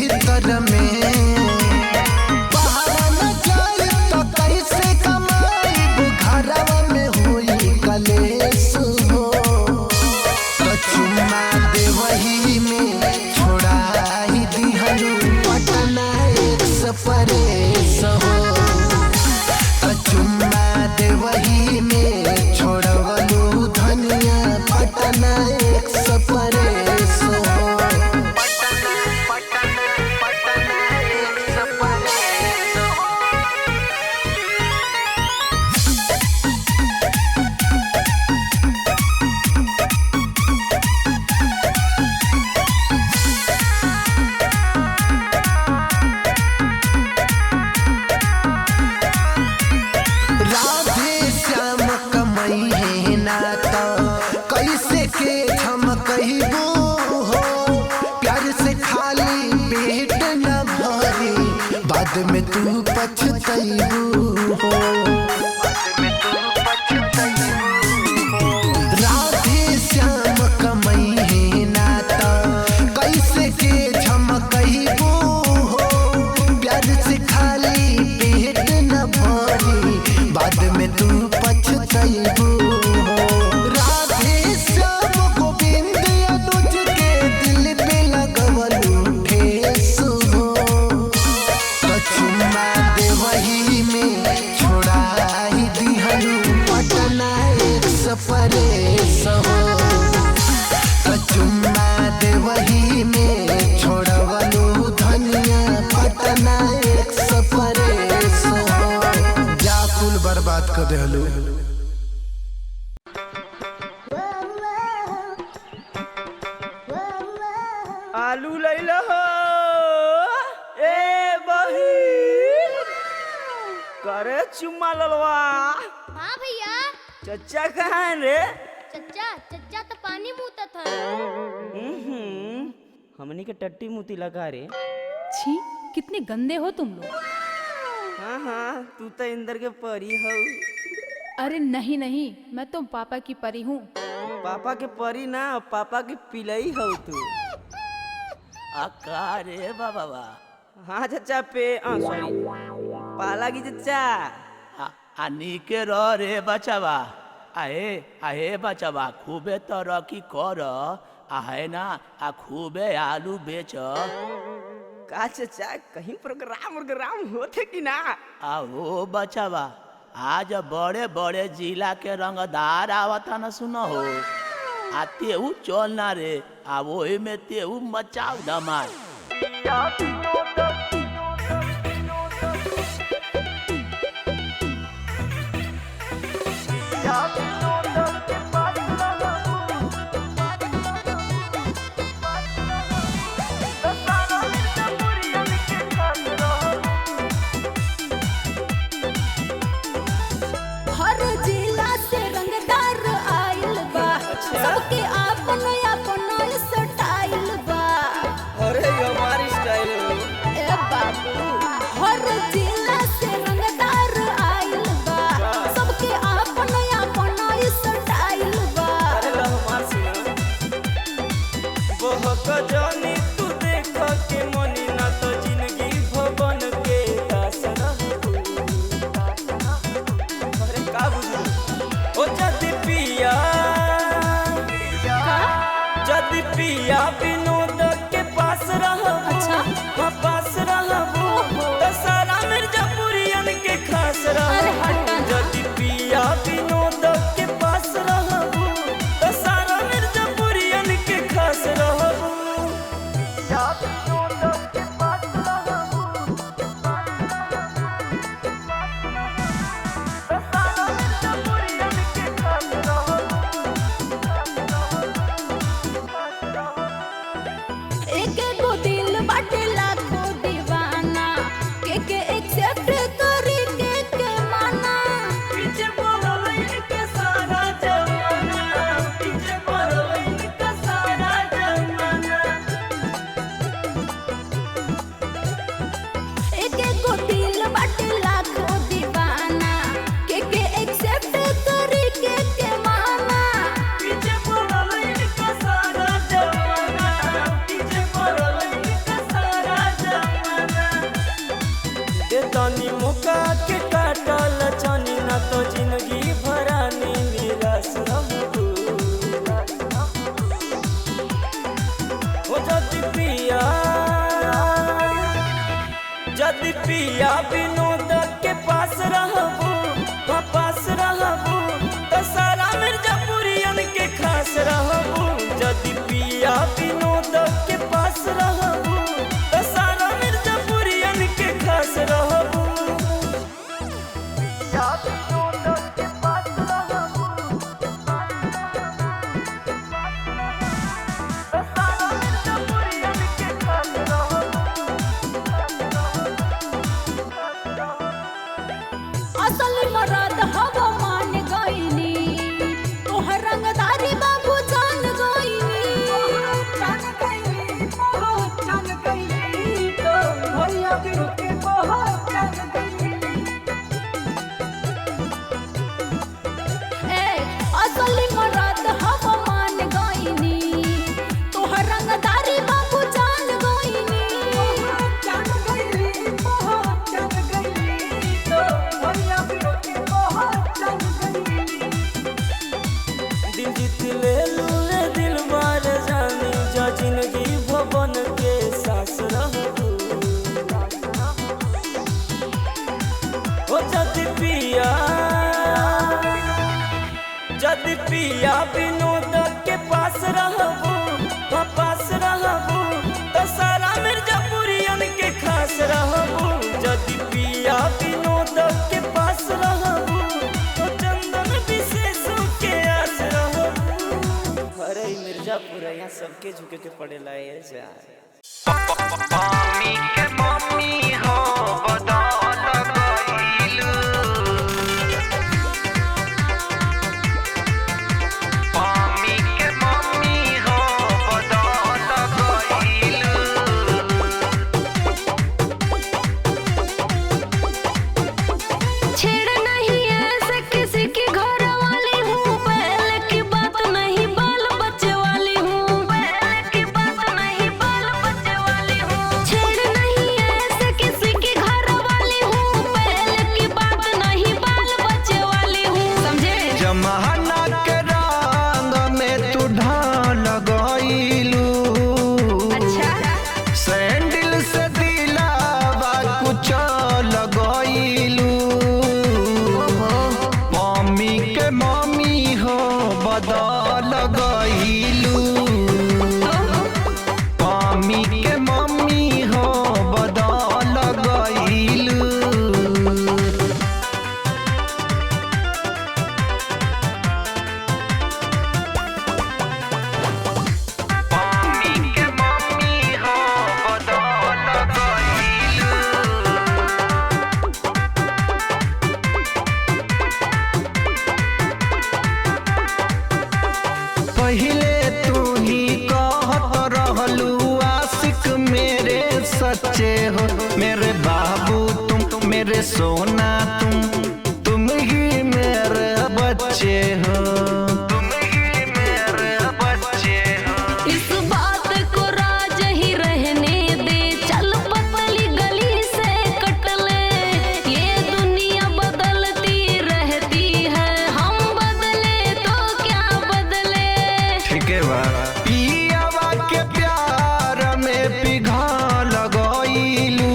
भीतर में बाहर न जाए तो कैसे कमाई घरवा में हुई कलेश हो। तो चुम्मा दे वही में छोड़ा ही दिहलू पटना एक सफरेस हो। तो चुम्मा दे वही में छोड़वलू धनिया पटना एक सफरेस हो। राधे श्याम कमई है ना तो कैसे के हम कहबो हो। प्यार से खाली पेट न भरी बाद में तू पछतैबू हो। राधे श्याम कमई है ना तो कैसे के हम कहबो हो। प्यार से खाली पेट न भरी बाद में तू पछतैबू हो। राधे श्याम गोविंद अनुज के दिल पे लगवलू ठेस हो। तो चुम्मा दे वही में छोड़ा ही दिहलू पटना एक सफरेस हो। तो चुम्मा दे वही में छोड़वलू धनिया पटना एक सफरेस हो। जा कुल बर्बाद कर देहलू। आलू लैला हो ए बहिन करे चुम्मा ललवा। हाँ भैया। चचा कहाँ है रे? चचा चचा तो पानी मुँहता था। हमनी के टट्टी मुती लगा रे। छी, कितने गंदे हो तुम लोग। हाँ हाँ तू तो इंदर के परी हो। अरे नहीं नहीं, मैं तो पापा की परी हूँ। पापा के परी ना पापा के पिलई हो तू। अका रे बाबा। हाँ चचा पे सॉरी पाला की चचा। नीके रह रे बचवा। आहे आहे बचवा खूबे तरक्की कर। आहे ना खूबे आलू बेच। का चचा कहीं प्रोग्राम होते कि ना? आओ बचवा आज बड़े बड़े जिला के रंगदार आवता न सुनो हो। आ तेहू चल ना रे। आ वही में तेहू मचाओ धमाल। हर जिला से रंगदार आइल बा। सबके आपन आपन स्टाइल बा। अरे हमारी स्टाइल ए बाबू हर जिला से रंगदार आइल बा। सबके आपन आपन स्टाइल बा। अरे लो हमार सुना बहुत जानी तू देख के मनी ना तो जिंदगी भवन के दास रहू। अरे का बुझू ओ जदी पिया विनोद के पास रहबू। अच्छा। हाँ पास रहबू तो सारा मिर्जापुरियन के खास अरे रहबू। हटा ना। जदी पिया विनोद के पास रहबू तो सारा मिर्जापुरियन के खास रहबू। एक गो दिल बाटे लाखों तो जिंदगी भरानी निराश रहबू ओ जदि पिया विनोद के पास रहबू पास रहबू तो सारा मिर्जापुरियन के खास रहबू जदि पिया विनोद के पास रहबू तो सारा मिर्जापुरियन के खास रहबू पिया विनोद के पास रहबू तो सारा मिर्जापुरियन के खास रहबू असल मरद हवा मान गईनी तोहर रंगदारी बाबू जान गईनी जान गईनी तो भैया बिरु के बहुत जान गईनी ए असल मरद हवा मान गईनी तोहर रंगदारी बाबू जान गईनी जान गईनी बहुत जान गईनी तो भैया बिरु के बहुत जान गईनी दिल जीत ले लूले दिल मार जानी जो जिंदगी भवन के सास रहबू ओ जदि पिया विनोद के पास रहबू पास रहबू तो सारा मिर्जापुरियन के खास रहबू जदि पिया विनोद के पास रहबू तो चंदन विशेषों के आस रहबू अरे मिर्जापुर यहाँ सबके झुके के पड़ेला ऐसे मम्मी के मम्मी हो बदल गइलू मम्मी के मम्मी हो बदल गइलू छेड़ नहीं ऐसे किसी की घर वाली हूँ पहले की बात नहीं बाल बच्चे वाली हूँ पहले की बात नहीं बाल बच्चे वाली हूँ छेड़ नहीं ऐसे किसी की घर वाली हूँ पहले की बात नहीं बाल बच्चे वाली हूँ समझे जमाना के रंग में तू ढाल गइलू अच्छा सैंडल से दिलावा कुचल गइलू मम्मी के मम्मी हो बदल गइलू मम्मी के मम्मी हो बदल गइलू मम्मी के मम्मी हो बदल गइलू पहिले तू ही कहत रहलू आशिक मेरे सच्चे हो मेरे बाबू तुम मेरे सोना तुम ही मेरे बच्चे हो तुम ही मेरे बच्चे हो इस बात को राज ही रहने दे चल पतली गली से कट ले ये दुनिया बदलती रहती है हम बदले तो क्या बदले ठीक है बा पियावा के प्यार में पिघल गइलू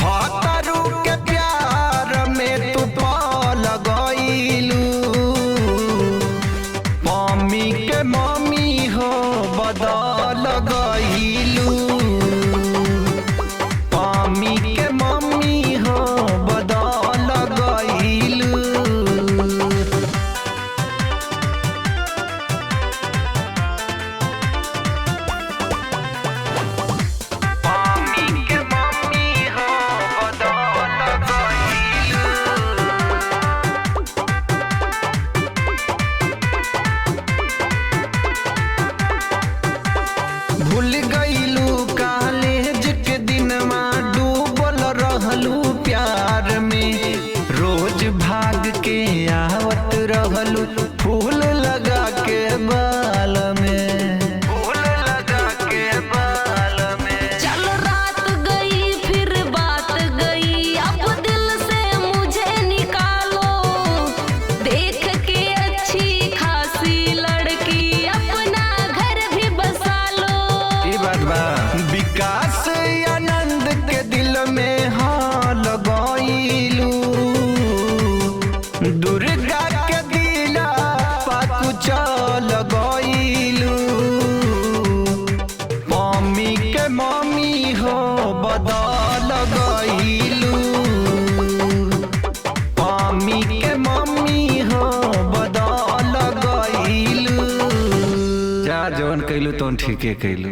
फतरू के प्यार में तू पाल गइलू दुर्गा के दिला पाकू चल गईलू मम्मी के मम्मी हो बदल गईलू मम्मी के मम्मी हो बदल गईलू जा जवन कैलू तवन ठीके कैलू।